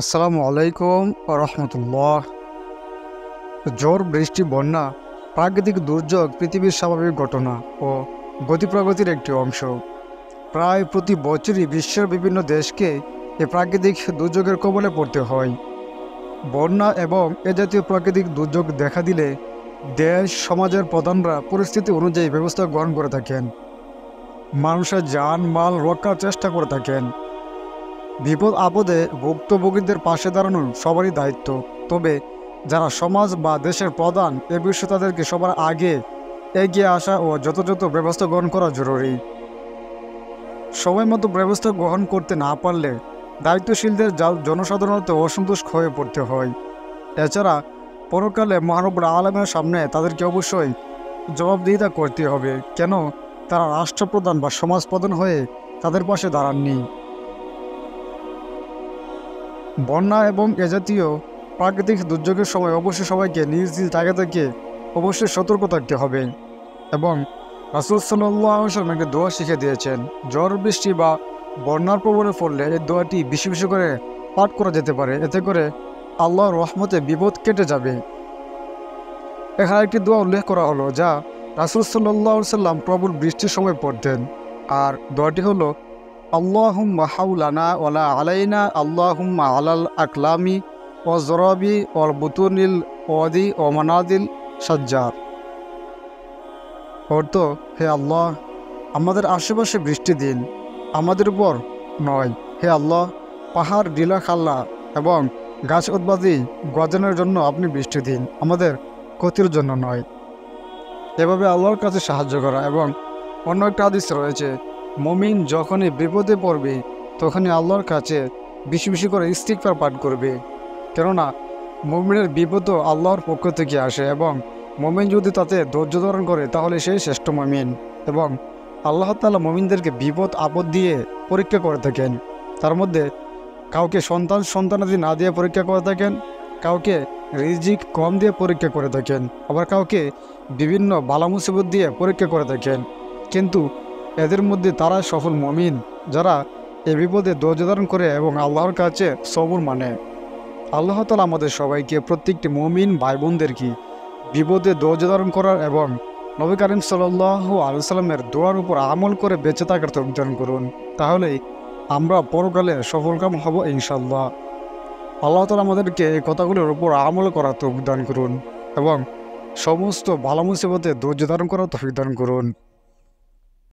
আসসালামু আলাইকুম রহমতুল্লাহ। ঝড়, বৃষ্টি, বন্যা প্রাকৃতিক দুর্যোগ পৃথিবীর স্বাভাবিক ঘটনা ও গতিপ্রগতির একটি অংশ। প্রায় প্রতি বছরই বিশ্বের বিভিন্ন দেশকে এই প্রাকৃতিক দুর্যোগের কবলে পড়তে হয়। বন্যা এবং এ জাতীয় প্রাকৃতিক দুর্যোগ দেখা দিলে দেশ সমাজের প্রধানরা পরিস্থিতি অনুযায়ী ব্যবস্থা গ্রহণ করে থাকেন। মানুষের জান মাল রক্ষার চেষ্টা করে থাকেন। বিপদ আপদে ভুক্তভোগীদের পাশে দাঁড়ানো সবারই দায়িত্ব। তবে যারা সমাজ বা দেশের প্রধান, এ বিষয়ে তাদেরকে সবার আগে এগিয়ে আসা ও যথাযথ ব্যবস্থা গ্রহণ করা জরুরি। সময় মতো ব্যবস্থা গ্রহণ করতে না পারলে দায়িত্বশীলদের জনসাধারণত অসন্তোষ হয়ে পড়তে হয়। এছাড়া পরকালে মহানবুল আলমের সামনে তাদেরকে অবশ্যই জবাবদিহিতা করতে হবে, কেন তারা রাষ্ট্রপ্রধান বা সমাজপ্রধান হয়ে তাদের পাশে দাঁড়াননি। বন্যা এবং এ জাতীয় প্রাকৃতিক দুর্যোগের সময় অবশ্যই সবাইকে নিজ নিজ জায়গা থেকে অবশ্যই সতর্ক থাকতে হবে। এবং রাসূল সাল্লাল্লাহু আলাইহি ওয়াসাল্লাম একটি দোয়া শিখে দিয়েছেন, ঝড় বৃষ্টি বা বন্যার প্রবলে পড়লে এই দোয়াটি বেশি বেশি করে পাঠ করা যেতে পারে। এতে করে আল্লাহর রহমতে বিপদ কেটে যাবে। এখানে একটি দোয়া উল্লেখ করা হলো যা রাসূল সাল্লাল্লাহু আলাইহি ওয়াসাল্লাম প্রবল বৃষ্টির সময় পড়তেন। আর দোয়াটি হলো, আল্লাহুম্মা হাওলানা ওয়ালা আলাইনা আল্লাহুম্মা আলাল আকলামি ও জরাবি ওয়াল বুতুনিল ওয়াদি ও মানাদিল সাজ্জার। অর্থ, হে আল্লাহ, আমাদের আশেপাশে বৃষ্টি দিন, আমাদের উপর নয়। হে আল্লাহ, পাহাড়, ডিলা, খাল্লা এবং গাছ উদ্বাদী গজানোর জন্য আপনি বৃষ্টি দিন, আমাদের ক্ষতির জন্য নয়। এভাবে আল্লাহর কাছে সাহায্য করা। এবং অন্য একটা হাদিস রয়েছে, মুমিন যখনই বিপদে পড়বে তখনই আল্লাহর কাছে বেশি বেশি করে ইস্তিগফার পাঠ করবে, কেননা মুমিনের বিপদও আল্লাহর পক্ষ থেকে আসে এবং মুমিন যদি তাতে ধৈর্য ধারণ করে তাহলে সেই শ্রেষ্ঠ মুমিন। এবং আল্লাহ তাআলা মুমিনদেরকে বিপদ আপদ দিয়ে পরীক্ষা করে থাকেন। তার মধ্যে কাউকে সন্তানাদি না দিয়ে পরীক্ষা করে থাকেন, কাউকে রিজিক কম দিয়ে পরীক্ষা করে থাকেন, আবার কাউকে বিভিন্ন বালা মুসিবত দিয়ে পরীক্ষা করে থাকেন। কিন্তু এদের মধ্যে তারা সফল মুমিন যারা এ বিপদে ধৈর্য ধারণ করে এবং আল্লাহর কাছে সবর মানে। আল্লাহ তাআলা আমাদের সবাইকে, প্রত্যেকটি মুমিন ভাই বোনদেরকে বিপদে ধৈর্য ধারণ করার এবং নবী করিম সাল্লাল্লাহু আলাইহি সাল্লামের দোয়ার উপর আমল করে বেঁচে থাকার তৌফিক দান করুন। তাহলেই আমরা পরকালে সফলকাম হব ইনশাআল্লাহ। আল্লাহ তাআলা আমাদেরকে এই কথাগুলোর উপর আমল করার তৌফিক দান করুন এবং সমস্ত ভালো মুসিবতে ধৈর্য ধারণ করার তৌফিক দান করুন।